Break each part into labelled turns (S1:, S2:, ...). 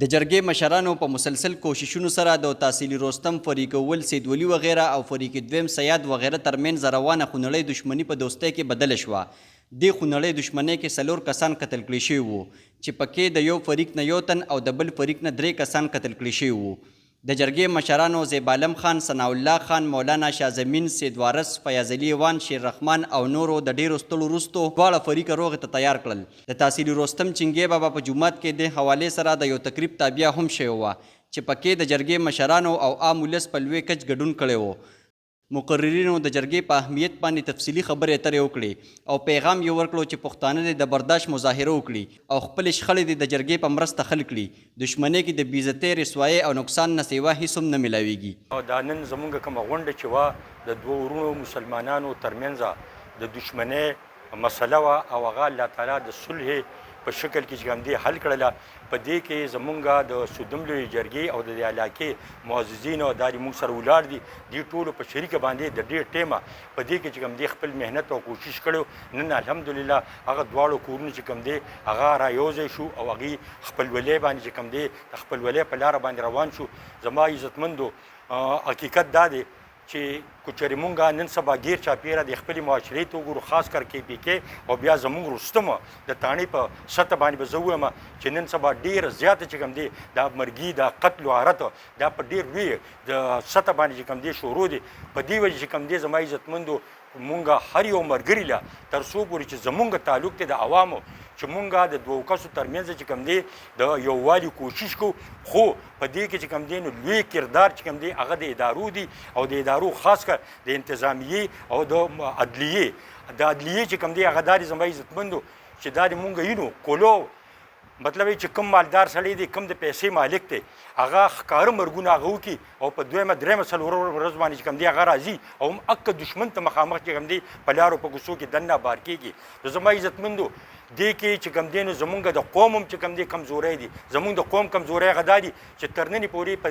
S1: د جرګې مشرانو په مسلسل کوششونو سره د تحصیلي رستم فریق اول سید ولی وغیره او فریق دویم سیاد وغیره ترمنځ روانه خونړۍ دښمني په دوستۍ کې بدله شوه. دې خونړۍ دښمنۍ کې 4 کسان قتل کړي شوي وو چې پکې د یو فریق نه 1 تن او د بل فریق نه 3 کسان قتل کړي شوي وو. د جرګې مشرانو زیبالم خان، ثناء الله خان، مولانا شازمین، سید وارث، فیاض علي وان، شیر رحمان او نورو د ډیرو ستړو وروستو دواړه فریقه روغې ته تیار کړل. د تحصیلي رستم چنګې بابا په جومات کې د حوالې سره د یو تقریب تابعه هم شوې وه چې پکې د جرګې مشرانو او عام ولس په لوی کچ ګډون کړی و. مقررینو د جرګې په اهمیت باندې تفصیلي خبرې اترې وکړې او پیغام یې ورکړو چې پښتانه دې د برداشت مظاهره وکړي او خپلې شخړې دې د جرګې په مرسته حل کړي. دښمنۍ کې د بېعزتۍ، رسوایۍ او نقصان نه سوا هېڅ هم نه میلاویږي.
S2: دا نن زموږ کومه غونډه چې وه د دوه ورونو مسلمانانو ترمنځ د دښمنۍ مسله وه او هغه الله تعالی د صلح په شکل کې چې کوم دی حل کړله. په دې کې زمونږ د سودم لویې جرګې او د دې علاقې معززین او دا موږ سره ولاړ دي، دې ټولو په شریکه باندې د ډېر ټیمه په دې کې چې کوم دی خپل محنت او کوشش کړی. نن الحمدلله هغه دواړو کورونه چې کوم دی هغه رایوځی شو او هغې خپلولۍ باندې چې کوم دی د خپلولۍ په لاره باندې روان شو. زما عزتمندو حقیقت دا دی چې کچرې مونږ نن سبا ګیر چاپیره د خپلې معاشرې ته وګورو، خاص کر KPK او بیا زموږ رستم د تاڼې په سطح باندې به زه ووایم چې نن سبا ډېره زیاته چې کوم دی دا مرګي دا قتل و غارت دا په ډېر لوی د سطح باندې چې کوم دی شروع دی. په دې وجه چې کوم دی زما عزتمندو مونږ هر یو ملګري له تر څو پورې چې زمونږ تعلق دی د عوامو چې مونږ د دوو کسو ترمنځ چې کوم دی د یووالي کوشش کوو، خو په دې کې چې کوم دی نو لوی کردار چې کوم دی هغه د ادارو دی او د ادارو خاص کر د انتظامیې او د عدلیې چې کوم دی هغه دا زما عزتمندو چې دا د مونږ اینو کولو مطلب چې کوم مالدار سړی دی، کوم د پیسې مالک دی، هغه ښکاره مرګونه هغه وکړي او په دویمه درېیمه څلورمه ورځ باندې چې کوم دی هغه راځي او هم اکه دښمن ته مخامخ چې کوم دی په لارو په کوڅو کې دننه بار کېږي. نو زما عزتمندو دې کې چې کوم دی نو زمونږ د قوم هم چې کوم دی کمزوری دي. زمونږ د قوم کمزوری هغه دا دي چې تر ننې پورې په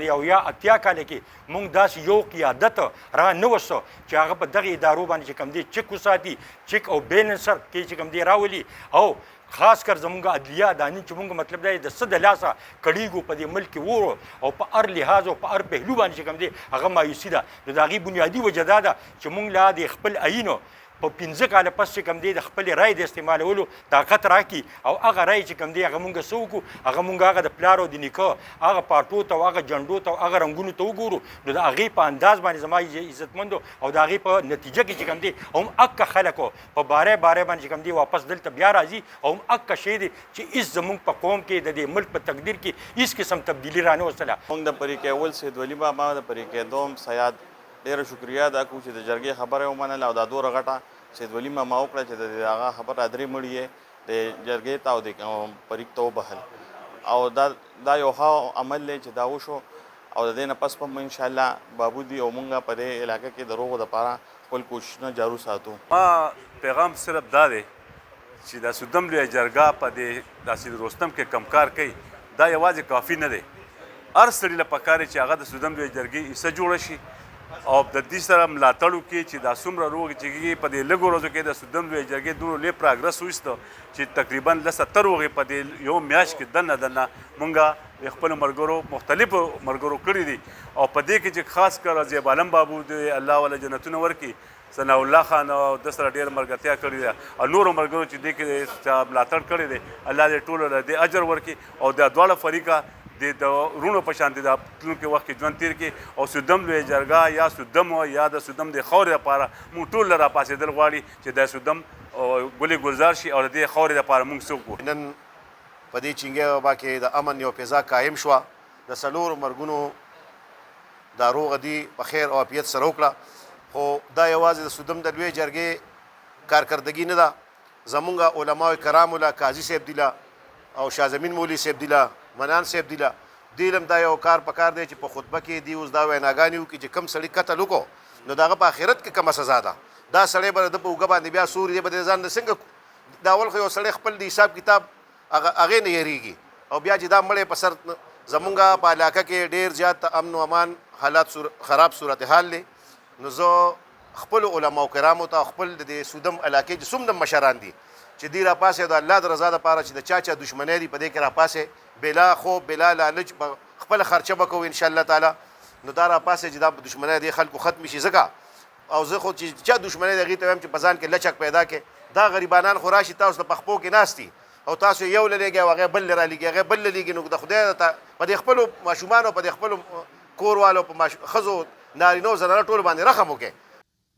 S2: 80 کاله کې مونږ داسې یو قیادت را نه وسته چې هغه په دغه ادارو باندې چې کوم دی چک وساتي، چک او بیلنسر کې چې کوم دی راولي او خاص کر زمونږ عدلیه دا نن چې مونږ مطلب دی د څه د لاسه کړیږو په دې ملک کې وورو او په هر لحاظ او په هر پهلو باندې چې کوم دی هغه مایوسي ده. نو د هغې بنیادي وجه دا ده چې مونږ لا د خپل عینو په 15 کاله پس چې کوم دی د خپلې رایې د استعمالولو طاقت راکړي او هغه رایې چې کوم دی هغه مونږ څه وکړو، هغه مونږ هغه د پلار او د نیکه هغه پاټو ته او هغه جنډو ته او هغه رنګونو ته وګورو. نو د هغې په انداز باندې زما عزتمندو او د هغې په نتیجه کې چې کوم دی هم اکه خلکو په باره باندې چې کوم دی واپس دلته بیا راځي او هم اکه شی دی چې هېڅ زمونږ په قوم کې د دې ملک په تقدیر کې هېڅ قسم تبدیلي را نه وستله.
S3: موږ د فریق اول سید ولی بابا، د فریق دوم سیاد ډېره شکریا ادا کوو چې د جرګې خبره یې ومنله او دا دوره غټه سید ولی ماما وکړه چې د هغه خبره درې مړي یې د جرګې ته او د فریق ته وبهل او دا یو ښه عمل دی چې دا وشو او د دې نه پس به انشاءالله بابو دي او مونږ په دې علاقه کې د روغو دپاره خپل کوششونه جارو ساتو.
S4: ما پیغام صرف دا دی چې دا سودم لویه جرګه په دې تحصیل رستم کې کمکار کوي، دا یوازې کافي نه دی. هر سړي له پکار چې هغه د سودم لویه جرګې حصه جوړه شي او د دې سره ملاتړ وکړي چې دا څومره روغ چې کېږي. په دې لږو ورځو کې د سودم لویې جرګې دومره لوی پراګرس وایسته چې تقریبا 70 روغې په دې یو میاشت کې دننه مونږ خپلو ملګرو مختلفو ملګرو کړي دي او په دې کې چې خاص کر زیبالم بابو دی الله والا جنتونه ورکړي، ثناء الله خان او د سره ډېر ملګرتیا کړې ده او نورو ملګرو چې دې کې ملاتړ کړی دی الله دې ټولو له دې اجر ورکړي او دا دواړه فریقه د رونو په شان د تلونکي وخت کې ژوند تېر کړي او سودم لویه جرګه یا سودم یا د سودم د خاورې لپاره موږ ټول له راپاڅېدل غواړي چې د سودم ګلې ګلزار شي او د دې خاورې لپاره موږ څه وکړو.
S5: نن په دې چنګې بابا کې د امن یو فضا قایم شوه، د 4 مرګونو دا روغه دي په خیر او عافیت سره وکړه. خو دا یوازې د سودم د لویې جرګې کارکردګي نه ده، زمونږ علماء کرامو له قاضي صاحب دی او شازمین مولوي صاحب دی منان صاحب دی دیل هم دا یو کار پکار دی چې په خطبه کې دی اوس دا ویناګانې وکړي چې کم سړي قتل وکړو نو د هغه په آخرت کې کومه سزا ده. دا سړی به د په اوږه باندې بیا سوري دی به د ځان د څنګه دا اول خو یو سړی خپل د حساب کتاب هغې نه یېرېږي او بیا چې دا مړی په سر زمونږ په علاقه کې ډېر زیات امن و امان حالات خراب صورتحال دی. نو زه خپلو علماو کرامو ته خپل د سودم علاقې چې څومره مشران دي چې دی راپاسې د الله د رضا دپاره چې د چا دښمنۍ دي په دې کې راپاسې بلا خوب بلا لالچ خپل خرچه به کوو انشاءالله تعالی. نو دا راپاسې چې دا دښمنۍ د خلکو ختم شي. ځکه او زه خو چې چا دښمنۍ د هغې ته وایم چې په ځان کې لچک پیدا کړي. دا غریبانان خو راشي تاسو ته په خپو کې ناست دي او تاسو یو له لېږئ او هغې بل له رالیږي هغې بل له لیږي. نو د خدای په دې خپلو ماشومانو په دې خپلو کوروالو په ښځو نارینو زنانه ټولو باندې رحم وکړئ.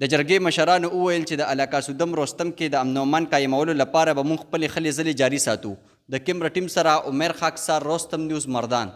S1: د جرګې مشرانو وویل چې د علاقه سودم رستم کې د امن و امان قایمولو لپاره به موږ خپلې خلې ځلې جاري ساتو. د کیمرا ټیم سره عمر خاکسار، رستم نیوز، مردان.